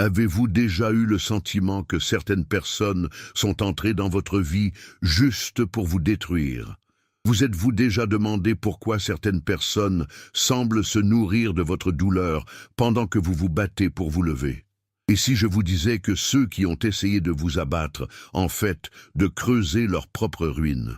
Avez-vous déjà eu le sentiment que certaines personnes sont entrées dans votre vie juste pour vous détruire? Vous êtes-vous déjà demandé pourquoi certaines personnes semblent se nourrir de votre douleur pendant que vous vous battez pour vous lever? Et si je vous disais que ceux qui ont essayé de vous abattre, en fait, de creuser leur propre ruine?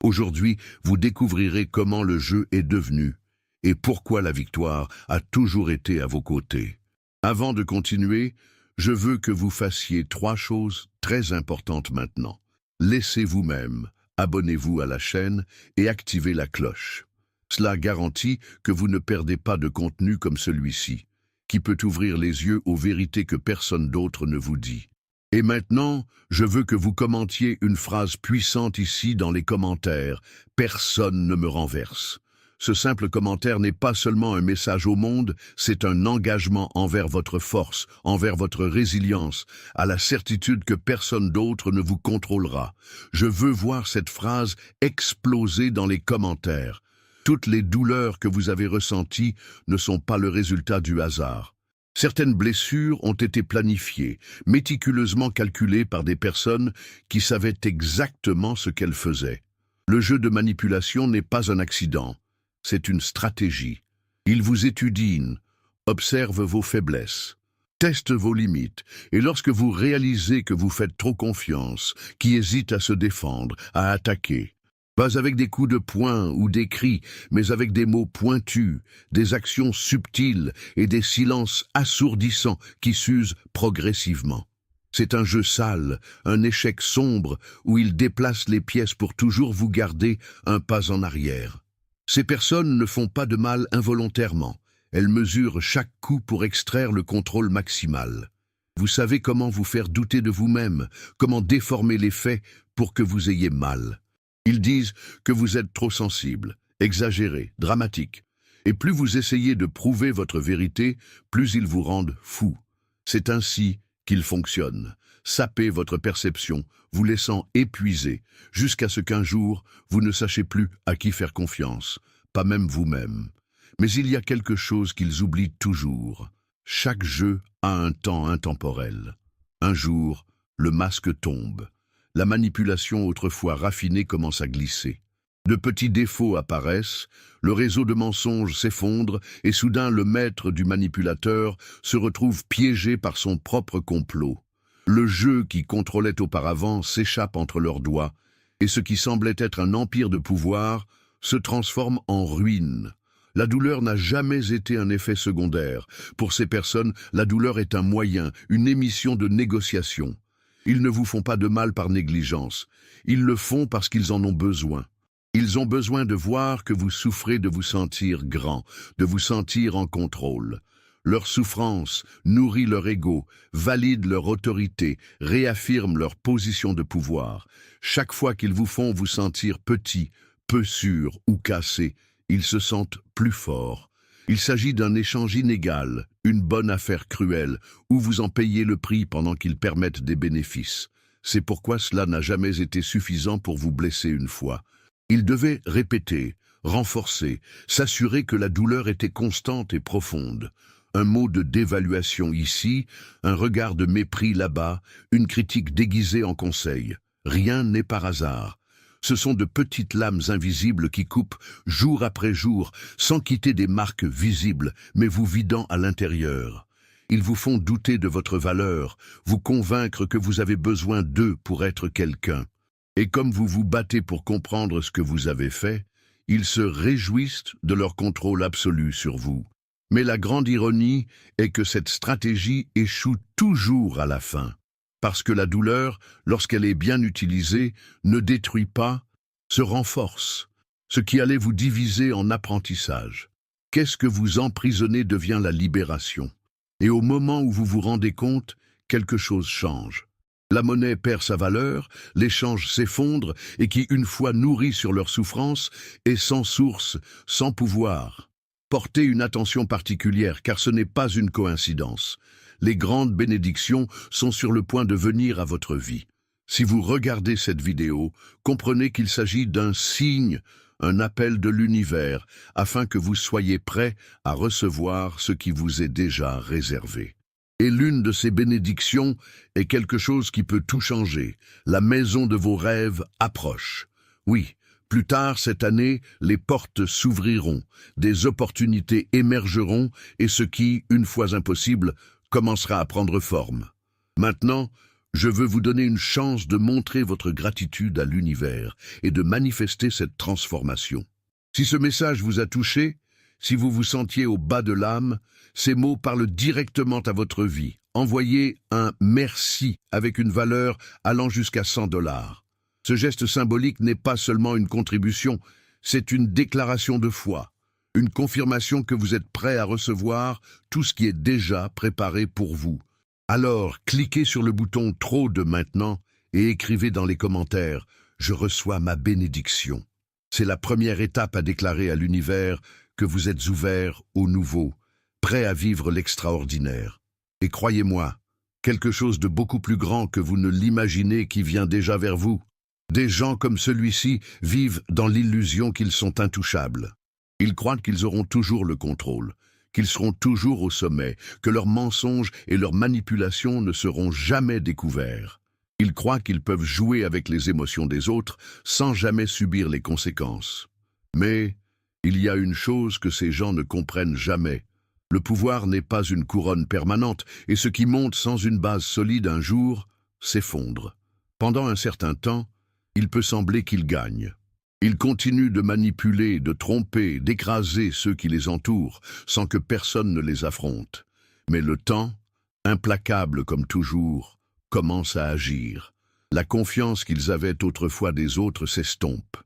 Aujourd'hui, vous découvrirez comment le jeu est devenu et pourquoi la victoire a toujours été à vos côtés. Avant de continuer, je veux que vous fassiez 3 choses très importantes maintenant. Laissez vous-même, abonnez-vous à la chaîne et activez la cloche. Cela garantit que vous ne perdez pas de contenu comme celui-ci, qui peut ouvrir les yeux aux vérités que personne d'autre ne vous dit. Et maintenant, je veux que vous commentiez une phrase puissante ici dans les commentaires. Personne ne me renverse. Ce simple commentaire n'est pas seulement un message au monde, c'est un engagement envers votre force, envers votre résilience, à la certitude que personne d'autre ne vous contrôlera. Je veux voir cette phrase exploser dans les commentaires. Toutes les douleurs que vous avez ressenties ne sont pas le résultat du hasard. Certaines blessures ont été planifiées, méticuleusement calculées par des personnes qui savaient exactement ce qu'elles faisaient. Le jeu de manipulation n'est pas un accident. C'est une stratégie. Il vous étudie, observe vos faiblesses, teste vos limites, et lorsque vous réalisez que vous faites trop confiance, qui hésite à se défendre, à attaquer, pas avec des coups de poing ou des cris, mais avec des mots pointus, des actions subtiles et des silences assourdissants qui s'usent progressivement. C'est un jeu sale, un échec sombre où il déplace les pièces pour toujours vous garder un pas en arrière. Ces personnes ne font pas de mal involontairement. Elles mesurent chaque coup pour extraire le contrôle maximal. Vous savez comment vous faire douter de vous-même, comment déformer les faits pour que vous ayez mal. Ils disent que vous êtes trop sensible, exagéré, dramatique. Et plus vous essayez de prouver votre vérité, plus ils vous rendent fou. C'est ainsi qu'ils fonctionnent. Saper votre perception, vous laissant épuisé, jusqu'à ce qu'un jour, vous ne sachiez plus à qui faire confiance, pas même vous-même. Mais il y a quelque chose qu'ils oublient toujours. Chaque jeu a un temps intemporel. Un jour, le masque tombe. La manipulation autrefois raffinée commence à glisser. De petits défauts apparaissent, le réseau de mensonges s'effondre et soudain le maître du manipulateur se retrouve piégé par son propre complot. Le jeu qui contrôlait auparavant s'échappe entre leurs doigts et ce qui semblait être un empire de pouvoir se transforme en ruine. La douleur n'a jamais été un effet secondaire. Pour ces personnes, la douleur est un moyen, une émission de négociation. Ils ne vous font pas de mal par négligence. Ils le font parce qu'ils en ont besoin. Ils ont besoin de voir que vous souffrez de vous sentir grand, de vous sentir en contrôle. Leur souffrance nourrit leur ego, valide leur autorité, réaffirme leur position de pouvoir. Chaque fois qu'ils vous font vous sentir petit, peu sûr ou cassé, ils se sentent plus forts. Il s'agit d'un échange inégal, une bonne affaire cruelle, où vous en payez le prix pendant qu'ils permettent des bénéfices. C'est pourquoi cela n'a jamais été suffisant pour vous blesser une fois. Ils devaient répéter, renforcer, s'assurer que la douleur était constante et profonde. Un mot de dévaluation ici, un regard de mépris là-bas, une critique déguisée en conseil. Rien n'est par hasard. Ce sont de petites lames invisibles qui coupent jour après jour, sans quitter des marques visibles, mais vous vidant à l'intérieur. Ils vous font douter de votre valeur, vous convaincre que vous avez besoin d'eux pour être quelqu'un. Et comme vous vous battez pour comprendre ce que vous avez fait, ils se réjouissent de leur contrôle absolu sur vous. Mais la grande ironie est que cette stratégie échoue toujours à la fin. Parce que la douleur, lorsqu'elle est bien utilisée, ne détruit pas, se renforce. Ce qui allait vous diviser en apprentissage. Qu'est-ce que vous emprisonnez devient la libération. Et au moment où vous vous rendez compte, quelque chose change. La monnaie perd sa valeur, l'échange s'effondre et qui, une fois nourri sur leur souffrance, est sans source, sans pouvoir. Portez une attention particulière car ce n'est pas une coïncidence. Les grandes bénédictions sont sur le point de venir à votre vie. Si vous regardez cette vidéo, comprenez qu'il s'agit d'un signe, un appel de l'univers, afin que vous soyez prêts à recevoir ce qui vous est déjà réservé. Et l'une de ces bénédictions est quelque chose qui peut tout changer. La maison de vos rêves approche. Oui, plus tard cette année, les portes s'ouvriront, des opportunités émergeront et ce qui, une fois impossible, commencera à prendre forme. Maintenant, je veux vous donner une chance de montrer votre gratitude à l'univers et de manifester cette transformation. Si ce message vous a touché, si vous vous sentiez au bas de l'âme, ces mots parlent directement à votre vie. Envoyez un merci avec une valeur allant jusqu'à 100 $. Ce geste symbolique n'est pas seulement une contribution, c'est une déclaration de foi, une confirmation que vous êtes prêt à recevoir tout ce qui est déjà préparé pour vous. Alors, cliquez sur le bouton « Trop » de maintenant et écrivez dans les commentaires « Je reçois ma bénédiction ». C'est la première étape à déclarer à l'univers que vous êtes ouvert au nouveau, prêt à vivre l'extraordinaire. Et croyez-moi, quelque chose de beaucoup plus grand que vous ne l'imaginez qui vient déjà vers vous. Des gens comme celui-ci vivent dans l'illusion qu'ils sont intouchables. Ils croient qu'ils auront toujours le contrôle, qu'ils seront toujours au sommet, que leurs mensonges et leurs manipulations ne seront jamais découverts. Ils croient qu'ils peuvent jouer avec les émotions des autres sans jamais subir les conséquences. Mais il y a une chose que ces gens ne comprennent jamais. Le pouvoir n'est pas une couronne permanente, et ce qui monte sans une base solide un jour s'effondre. Pendant un certain temps, il peut sembler qu'ils gagnent. Ils continuent de manipuler, de tromper, d'écraser ceux qui les entourent, sans que personne ne les affronte. Mais le temps, implacable comme toujours, commence à agir. La confiance qu'ils avaient autrefois des autres s'estompe.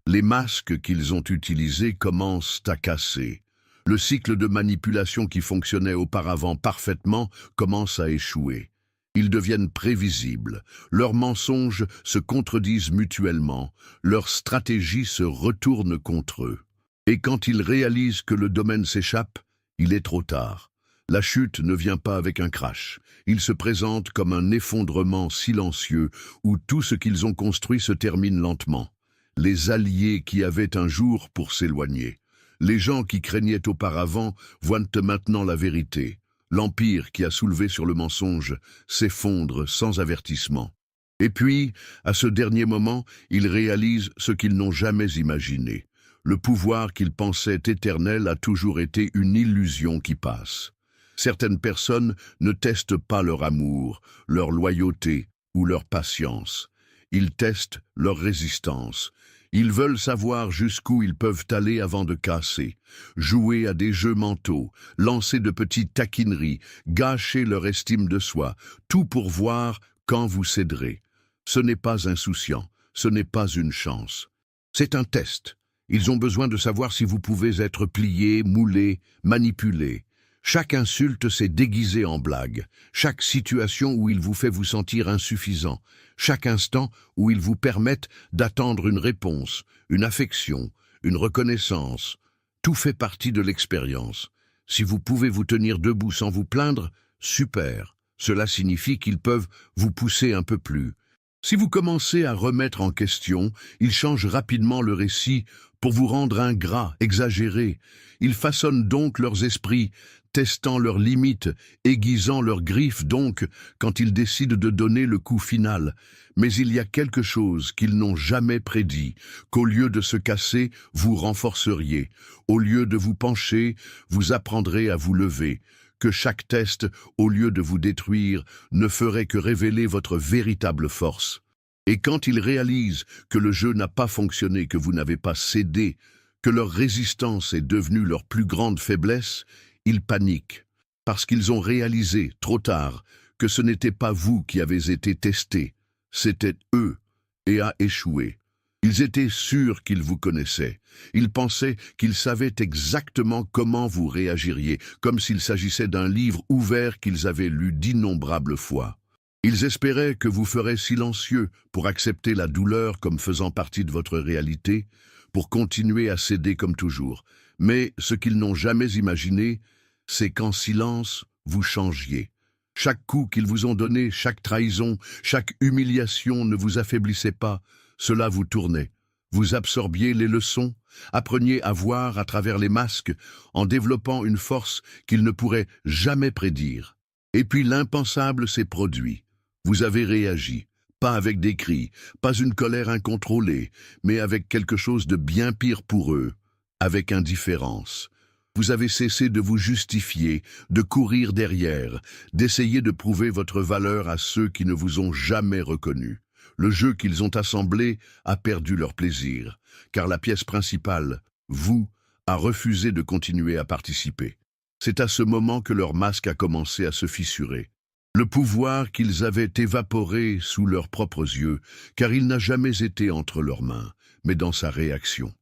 Les masques qu'ils ont utilisés commencent à casser. Le cycle de manipulation qui fonctionnait auparavant parfaitement commence à échouer. Ils deviennent prévisibles, leurs mensonges se contredisent mutuellement, leurs stratégies se retournent contre eux. Et quand ils réalisent que le domaine s'échappe, il est trop tard. La chute ne vient pas avec un crash. Il se présente comme un effondrement silencieux où tout ce qu'ils ont construit se termine lentement. Les alliés qui avaient un jour pour s'éloigner. Les gens qui craignaient auparavant voient maintenant la vérité. L'empire qui a soulevé sur le mensonge s'effondre sans avertissement. Et puis, à ce dernier moment, ils réalisent ce qu'ils n'ont jamais imaginé. Le pouvoir qu'ils pensaient éternel a toujours été une illusion qui passe. Certaines personnes ne testent pas leur amour, leur loyauté ou leur patience. Ils testent leur résistance. Ils veulent savoir jusqu'où ils peuvent aller avant de casser, jouer à des jeux mentaux, lancer de petites taquineries, gâcher leur estime de soi, tout pour voir quand vous céderez. Ce n'est pas insouciant, ce n'est pas une chance. C'est un test. Ils ont besoin de savoir si vous pouvez être plié, moulé, manipulé. Chaque insulte s'est déguisée en blague, chaque situation où il vous fait vous sentir insuffisant, chaque instant où ils vous permettent d'attendre une réponse, une affection, une reconnaissance. Tout fait partie de l'expérience. Si vous pouvez vous tenir debout sans vous plaindre, super. Cela signifie qu'ils peuvent vous pousser un peu plus. Si vous commencez à remettre en question, ils changent rapidement le récit pour vous rendre ingrat, exagéré. Ils façonnent donc leurs esprits, testant leurs limites, aiguisant leurs griffes donc, quand ils décident de donner le coup final. Mais il y a quelque chose qu'ils n'ont jamais prédit, qu'au lieu de se casser, vous renforceriez. Au lieu de vous pencher, vous apprendrez à vous lever. Que chaque test, au lieu de vous détruire, ne ferait que révéler votre véritable force. Et quand ils réalisent que le jeu n'a pas fonctionné, que vous n'avez pas cédé, que leur résistance est devenue leur plus grande faiblesse, ils paniquent, parce qu'ils ont réalisé, trop tard, que ce n'était pas vous qui avez été testés, c'était eux, et a échoué. Ils étaient sûrs qu'ils vous connaissaient. Ils pensaient qu'ils savaient exactement comment vous réagiriez, comme s'il s'agissait d'un livre ouvert qu'ils avaient lu d'innombrables fois. Ils espéraient que vous ferez silencieux pour accepter la douleur comme faisant partie de votre réalité, pour continuer à céder comme toujours. Mais ce qu'ils n'ont jamais imaginé, c'est qu'en silence, vous changiez. Chaque coup qu'ils vous ont donné, chaque trahison, chaque humiliation ne vous affaiblissait pas, cela vous tournait. Vous absorbiez les leçons, appreniez à voir à travers les masques, en développant une force qu'ils ne pourraient jamais prédire. Et puis l'impensable s'est produit. Vous avez réagi, pas avec des cris, pas une colère incontrôlée, mais avec quelque chose de bien pire pour eux, avec indifférence. Vous avez cessé de vous justifier, de courir derrière, d'essayer de prouver votre valeur à ceux qui ne vous ont jamais reconnu. Le jeu qu'ils ont assemblé a perdu leur plaisir, car la pièce principale, vous, a refusé de continuer à participer. C'est à ce moment que leur masque a commencé à se fissurer. Le pouvoir qu'ils avaient évaporé sous leurs propres yeux, car il n'a jamais été entre leurs mains, mais dans sa réaction.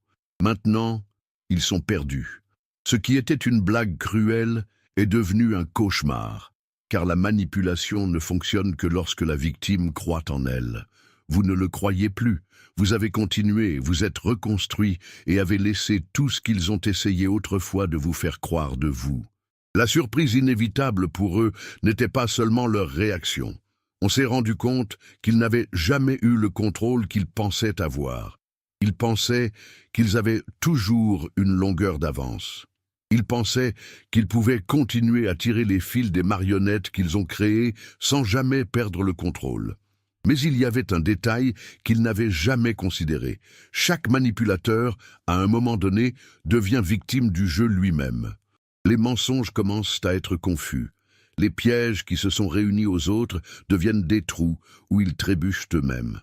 Maintenant, ils sont perdus. Ce qui était une blague cruelle est devenu un cauchemar, car la manipulation ne fonctionne que lorsque la victime croit en elle. Vous ne le croyez plus, vous avez continué, vous êtes reconstruit et avez laissé tout ce qu'ils ont essayé autrefois de vous faire croire de vous. La surprise inévitable pour eux n'était pas seulement leur réaction. On s'est rendu compte qu'ils n'avaient jamais eu le contrôle qu'ils pensaient avoir. Ils pensaient qu'ils avaient toujours une longueur d'avance. Ils pensaient qu'ils pouvaient continuer à tirer les fils des marionnettes qu'ils ont créées sans jamais perdre le contrôle. Mais il y avait un détail qu'ils n'avaient jamais considéré. Chaque manipulateur, à un moment donné, devient victime du jeu lui-même. Les mensonges commencent à être confus. Les pièges qui se sont réunis aux autres deviennent des trous où ils trébuchent eux-mêmes.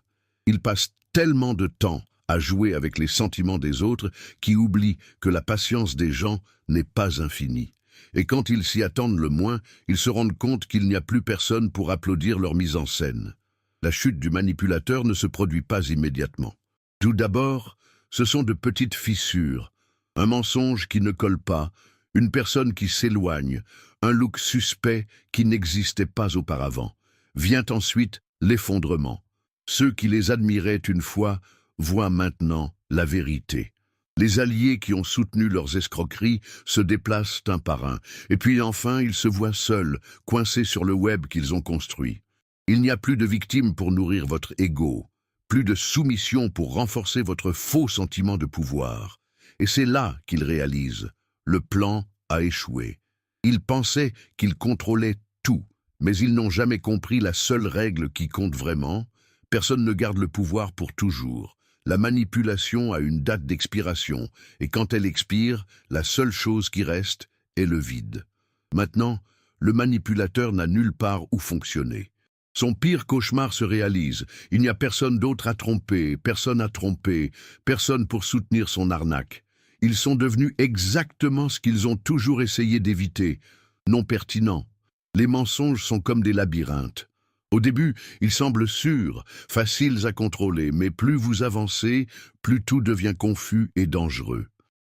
Ils passent tellement de temps à jouer avec les sentiments des autres qu'ils oublient que la patience des gens n'est pas infinie. Et quand ils s'y attendent le moins, ils se rendent compte qu'il n'y a plus personne pour applaudir leur mise en scène. La chute du manipulateur ne se produit pas immédiatement. Tout d'abord, ce sont de petites fissures, un mensonge qui ne colle pas, une personne qui s'éloigne, un look suspect qui n'existait pas auparavant. Vient ensuite l'effondrement. Ceux qui les admiraient une fois voient maintenant la vérité. Les alliés qui ont soutenu leurs escroqueries se déplacent un par un, et puis enfin ils se voient seuls, coincés sur le web qu'ils ont construit. Il n'y a plus de victimes pour nourrir votre ego, plus de soumission pour renforcer votre faux sentiment de pouvoir. Et c'est là qu'ils réalisent. Le plan a échoué. Ils pensaient qu'ils contrôlaient tout, mais ils n'ont jamais compris la seule règle qui compte vraiment. Personne ne garde le pouvoir pour toujours. La manipulation a une date d'expiration, et quand elle expire, la seule chose qui reste est le vide. Maintenant, le manipulateur n'a nulle part où fonctionner. Son pire cauchemar se réalise. Il n'y a personne d'autre à tromper, personne pour soutenir son arnaque. Ils sont devenus exactement ce qu'ils ont toujours essayé d'éviter, non pertinents. Les mensonges sont comme des labyrinthes. Au début, ils semblent sûrs, faciles à contrôler, mais plus vous avancez, plus tout devient confus et dangereux.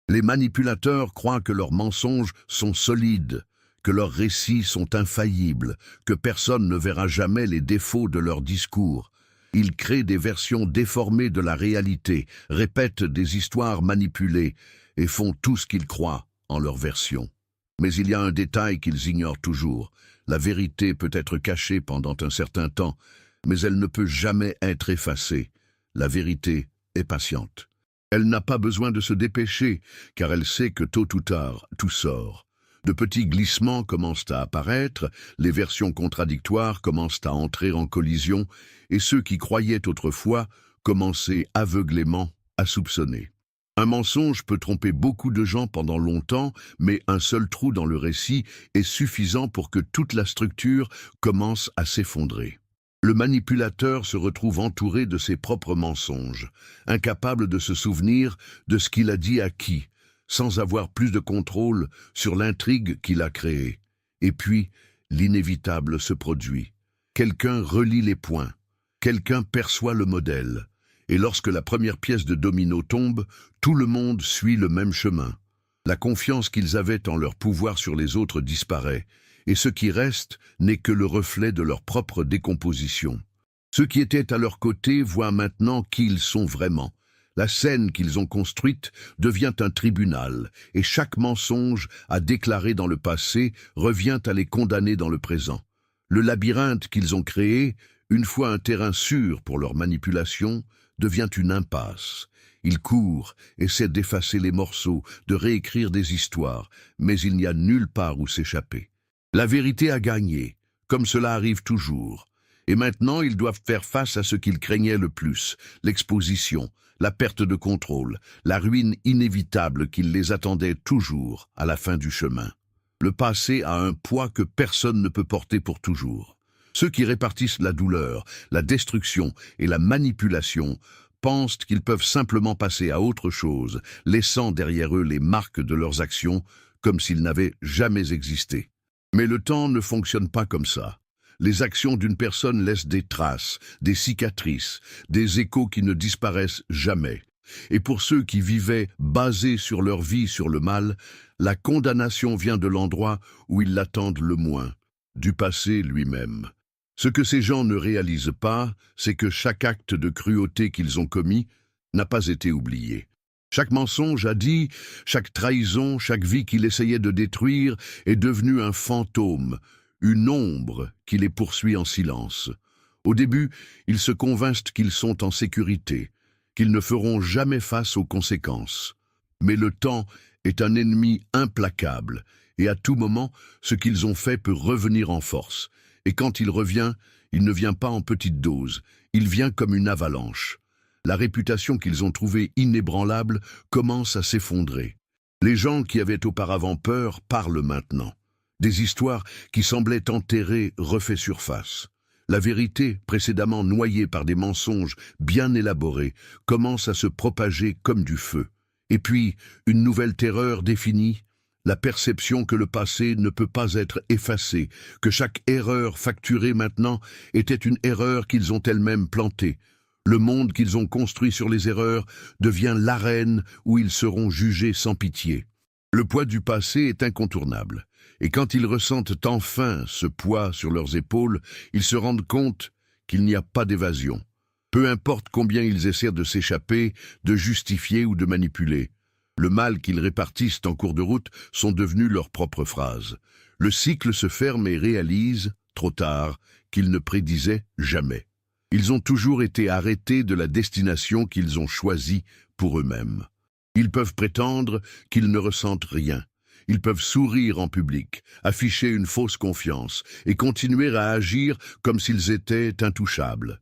Les manipulateurs croient que leurs mensonges sont solides, que leurs récits sont infaillibles, que personne ne verra jamais les défauts de leurs discours. Ils créent des versions déformées de la réalité, répètent des histoires manipulées et font tout ce qu'ils croient en leur version. Mais il y a un détail qu'ils ignorent toujours. La vérité peut être cachée pendant un certain temps, mais elle ne peut jamais être effacée. La vérité est patiente. Elle n'a pas besoin de se dépêcher, car elle sait que tôt ou tard, tout sort. De petits glissements commencent à apparaître, les versions contradictoires commencent à entrer en collision, et ceux qui croyaient autrefois commençaient aveuglément à soupçonner. Un mensonge peut tromper beaucoup de gens pendant longtemps, mais un seul trou dans le récit est suffisant pour que toute la structure commence à s'effondrer. Le manipulateur se retrouve entouré de ses propres mensonges, incapable de se souvenir de ce qu'il a dit à qui, sans avoir plus de contrôle sur l'intrigue qu'il a créée. Et puis, l'inévitable se produit. Quelqu'un relie les points, quelqu'un perçoit le modèle. Et lorsque la première pièce de domino tombe, tout le monde suit le même chemin. La confiance qu'ils avaient en leur pouvoir sur les autres disparaît, et ce qui reste n'est que le reflet de leur propre décomposition. Ceux qui étaient à leur côté voient maintenant qui ils sont vraiment. La scène qu'ils ont construite devient un tribunal, et chaque mensonge à déclarer dans le passé revient à les condamner dans le présent. Le labyrinthe qu'ils ont créé, une fois un terrain sûr pour leur manipulation, devient une impasse. Ils courent, essaient d'effacer les morceaux, de réécrire des histoires, mais il n'y a nulle part où s'échapper. La vérité a gagné. comme cela arrive toujours. Et maintenant, ils doivent faire face à ce qu'ils craignaient le plus, l'exposition, la perte de contrôle, la ruine inévitable qui les attendait toujours à la fin du chemin. Le passé a un poids que personne ne peut porter pour toujours. Ceux qui répartissent la douleur, la destruction et la manipulation pensent qu'ils peuvent simplement passer à autre chose, laissant derrière eux les marques de leurs actions comme s'ils n'avaient jamais existé. Mais le temps ne fonctionne pas comme ça. Les actions d'une personne laissent des traces, des cicatrices, des échos qui ne disparaissent jamais. Et pour ceux qui vivaient basés sur leur vie sur le mal, la condamnation vient de l'endroit où ils l'attendent le moins, du passé lui-même. Ce que ces gens ne réalisent pas, c'est que chaque acte de cruauté qu'ils ont commis n'a pas été oublié. Chaque mensonge a dit, chaque trahison, chaque vie qu'il essayait de détruire est devenue un fantôme, une ombre qui les poursuit en silence. Au début, ils se convainquent qu'ils sont en sécurité, qu'ils ne feront jamais face aux conséquences. Mais le temps est un ennemi implacable, et à tout moment, ce qu'ils ont fait peut revenir en force. Et quand il revient, il ne vient pas en petite dose, il vient comme une avalanche. La réputation qu'ils ont trouvée inébranlable commence à s'effondrer. Les gens qui avaient auparavant peur parlent maintenant. Des histoires qui semblaient enterrées refait surface. La vérité, précédemment noyée par des mensonges bien élaborés, commence à se propager comme du feu. Et puis, une nouvelle terreur définie, la perception que le passé ne peut pas être effacé, que chaque erreur facturée maintenant était une erreur qu'ils ont elles-mêmes plantée. Le monde qu'ils ont construit sur les erreurs devient l'arène où ils seront jugés sans pitié. Le poids du passé est incontournable, et quand ils ressentent enfin ce poids sur leurs épaules, ils se rendent compte qu'il n'y a pas d'évasion. Peu importe combien ils essaient de s'échapper, de justifier ou de manipuler. Le mal qu'ils répartissent en cours de route sont devenus leurs propres phrases. Le cycle se ferme et réalise, trop tard, qu'ils ne prédisaient jamais. Ils ont toujours été arrêtés de la destination qu'ils ont choisie pour eux-mêmes. Ils peuvent prétendre qu'ils ne ressentent rien. Ils peuvent sourire en public, afficher une fausse confiance et continuer à agir comme s'ils étaient intouchables.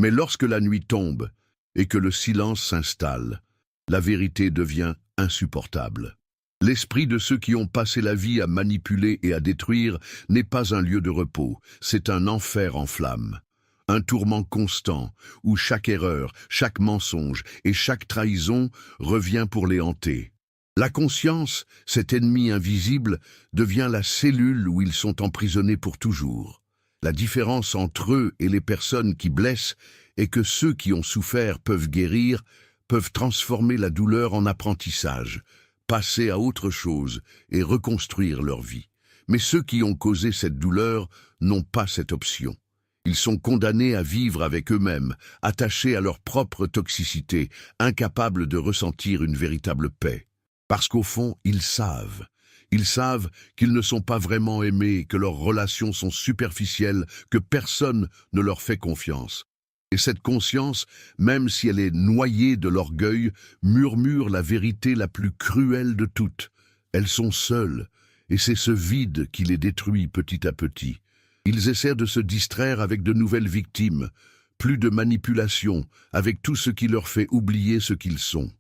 Mais lorsque la nuit tombe et que le silence s'installe, la vérité devient insupportable. L'esprit de ceux qui ont passé la vie à manipuler et à détruire n'est pas un lieu de repos, c'est un enfer en flammes. Un tourment constant, où chaque erreur, chaque mensonge et chaque trahison revient pour les hanter. La conscience, cet ennemi invisible, devient la cellule où ils sont emprisonnés pour toujours. La différence entre eux et les personnes qui blessent est que ceux qui ont souffert peuvent guérir, peuvent transformer la douleur en apprentissage, passer à autre chose et reconstruire leur vie. Mais ceux qui ont causé cette douleur n'ont pas cette option. Ils sont condamnés à vivre avec eux-mêmes, attachés à leur propre toxicité, incapables de ressentir une véritable paix. Parce qu'au fond, ils savent qu'ils ne sont pas vraiment aimés, que leurs relations sont superficielles, que personne ne leur fait confiance. Et cette conscience, même si elle est noyée de l'orgueil, murmure la vérité la plus cruelle de toutes. Elles sont seules, et c'est ce vide qui les détruit petit à petit. Ils essaient de se distraire avec de nouvelles victimes, plus de manipulation, avec tout ce qui leur fait oublier ce qu'ils sont.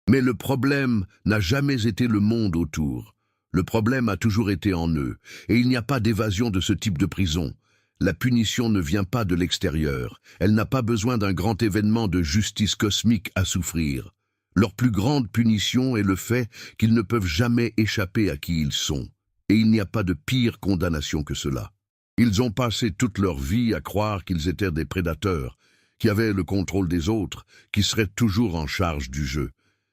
Mais le problème n'a jamais été le monde autour. Le problème a toujours été en eux, et il n'y a pas d'évasion de ce type de prison. La punition ne vient pas de l'extérieur, elle n'a pas besoin d'un grand événement de justice cosmique à souffrir. Leur plus grande punition est le fait qu'ils ne peuvent jamais échapper à qui ils sont, et il n'y a pas de pire condamnation que cela. Ils ont passé toute leur vie à croire qu'ils étaient des prédateurs, qui avaient le contrôle des autres, qui seraient toujours en charge du jeu.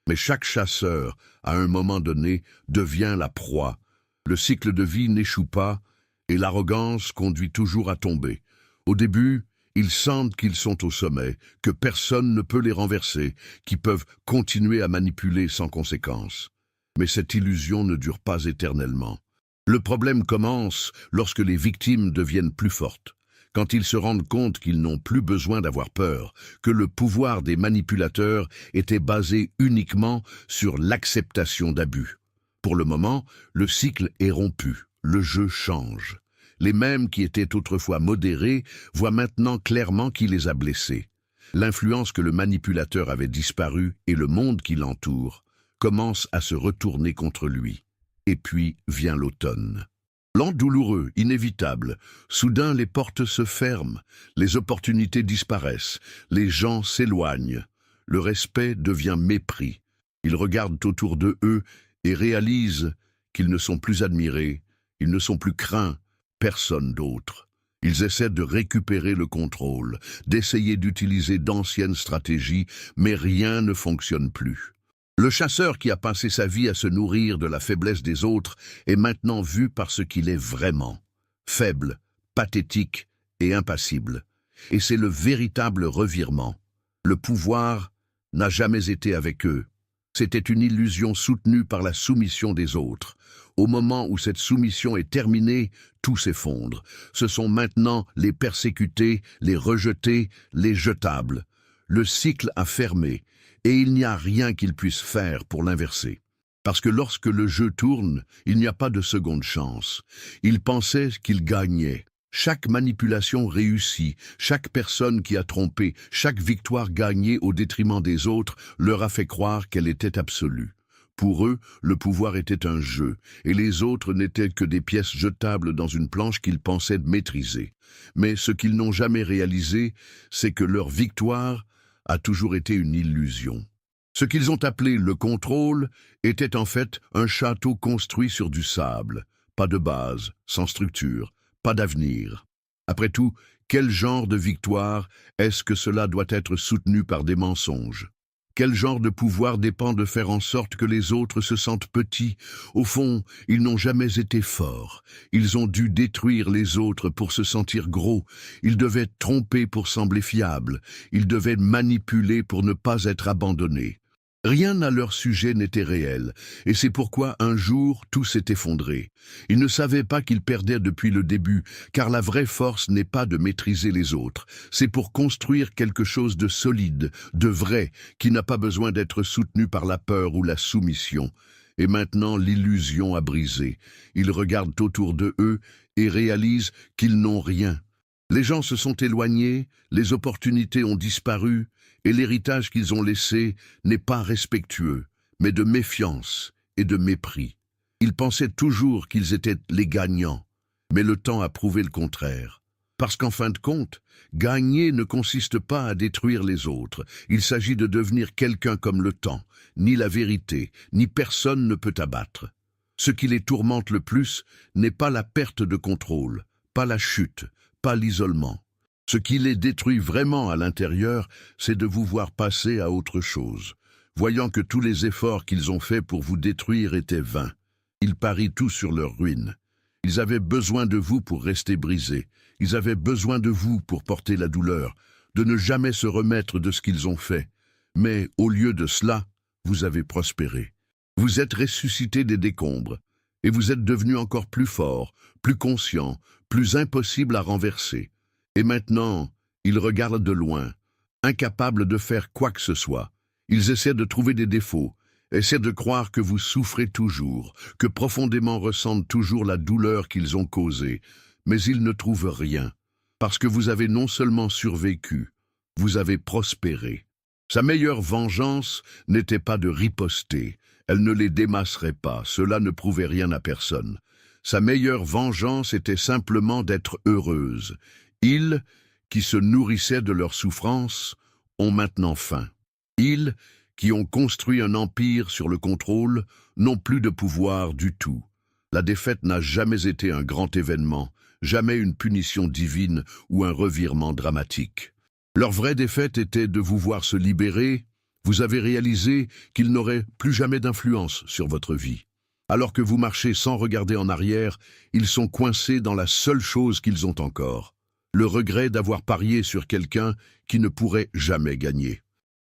Mais chaque chasseur, à un moment donné, devient la proie. Le cycle de vie n'échoue pas, et l'arrogance conduit toujours à tomber. Au début, ils sentent qu'ils sont au sommet, que personne ne peut les renverser, qu'ils peuvent continuer à manipuler sans conséquence. Mais cette illusion ne dure pas éternellement. Le problème commence lorsque les victimes deviennent plus fortes, quand ils se rendent compte qu'ils n'ont plus besoin d'avoir peur, que le pouvoir des manipulateurs était basé uniquement sur l'acceptation d'abus. Pour le moment, le cycle est rompu, le jeu change. Les mêmes qui étaient autrefois modérés voient maintenant clairement qui les a blessés. L'influence que le manipulateur avait disparu et le monde qui l'entoure commence à se retourner contre lui. Et puis vient l'automne. L'an douloureux, inévitable. Soudain, les portes se ferment, les opportunités disparaissent, les gens s'éloignent. Le respect devient mépris. Ils regardent autour de eux et réalisent qu'ils ne sont plus admirés, ils ne sont plus craints, personne d'autre. Ils essaient de récupérer le contrôle, d'essayer d'utiliser d'anciennes stratégies, mais rien ne fonctionne plus. Le chasseur qui a passé sa vie à se nourrir de la faiblesse des autres est maintenant vu par ce qu'il est vraiment, faible, pathétique et impassible. Et c'est le véritable revirement. Le pouvoir n'a jamais été avec eux. C'était une illusion soutenue par la soumission des autres. Au moment où cette soumission est terminée, tout s'effondre. Ce sont maintenant les persécutés, les rejetés, les jetables. Le cycle a fermé, et il n'y a rien qu'ils puissent faire pour l'inverser. Parce que lorsque le jeu tourne, il n'y a pas de seconde chance. Ils pensaient qu'ils gagnaient. Chaque manipulation réussie, chaque personne qui a trompé, chaque victoire gagnée au détriment des autres leur a fait croire qu'elle était absolue. Pour eux, le pouvoir était un jeu, et les autres n'étaient que des pièces jetables dans une planche qu'ils pensaient maîtriser. Mais ce qu'ils n'ont jamais réalisé, c'est que leur victoire a toujours été une illusion. Ce qu'ils ont appelé le contrôle était en fait un château construit sur du sable, pas de base, sans structure, pas d'avenir. Après tout, quel genre de victoire est-ce que cela doit être soutenu par des mensonges? Quel genre de pouvoir dépend de faire en sorte que les autres se sentent petits? Au fond, ils n'ont jamais été forts. Ils ont dû détruire les autres pour se sentir gros. Ils devaient tromper pour sembler fiables. Ils devaient manipuler pour ne pas être abandonnés. Rien à leur sujet n'était réel, et c'est pourquoi un jour tout s'est effondré. Ils ne savaient pas qu'ils perdaient depuis le début, car la vraie force n'est pas de maîtriser les autres, c'est pour construire quelque chose de solide, de vrai, qui n'a pas besoin d'être soutenu par la peur ou la soumission. Et maintenant l'illusion a brisé. Ils regardent autour de eux et réalisent qu'ils n'ont rien. Les gens se sont éloignés, les opportunités ont disparu, et l'héritage qu'ils ont laissé n'est pas respectueux, mais de méfiance et de mépris. Ils pensaient toujours qu'ils étaient les gagnants, mais le temps a prouvé le contraire. Parce qu'en fin de compte, gagner ne consiste pas à détruire les autres, il s'agit de devenir quelqu'un comme le temps, ni la vérité, ni personne ne peut abattre. Ce qui les tourmente le plus n'est pas la perte de contrôle, pas la chute, pas l'isolement. Ce qui les détruit vraiment à l'intérieur, c'est de vous voir passer à autre chose. Voyant que tous les efforts qu'ils ont faits pour vous détruire étaient vains, ils parient tout sur leur ruine. Ils avaient besoin de vous pour rester brisés. Ils avaient besoin de vous pour porter la douleur, de ne jamais se remettre de ce qu'ils ont fait. Mais au lieu de cela, vous avez prospéré. Vous êtes ressuscité des décombres, et vous êtes devenu encore plus fort, plus conscient, plus impossible à renverser. Et maintenant, ils regardent de loin, incapables de faire quoi que ce soit. Ils essaient de trouver des défauts, essaient de croire que vous souffrez toujours, que profondément ressentent toujours la douleur qu'ils ont causée, mais ils ne trouvent rien, parce que vous avez non seulement survécu, vous avez prospéré. Sa meilleure vengeance n'était pas de riposter, elle ne les démasserait pas, cela ne prouvait rien à personne. Sa meilleure vengeance était simplement d'être heureuse. Ils, qui se nourrissaient de leur souffrance, ont maintenant faim. Ils, qui ont construit un empire sur le contrôle, n'ont plus de pouvoir du tout. La défaite n'a jamais été un grand événement, jamais une punition divine ou un revirement dramatique. Leur vraie défaite était de vous voir se libérer. Vous avez réalisé qu'ils n'auraient plus jamais d'influence sur votre vie. Alors que vous marchez sans regarder en arrière, ils sont coincés dans la seule chose qu'ils ont encore. Le regret d'avoir parié sur quelqu'un qui ne pourrait jamais gagner.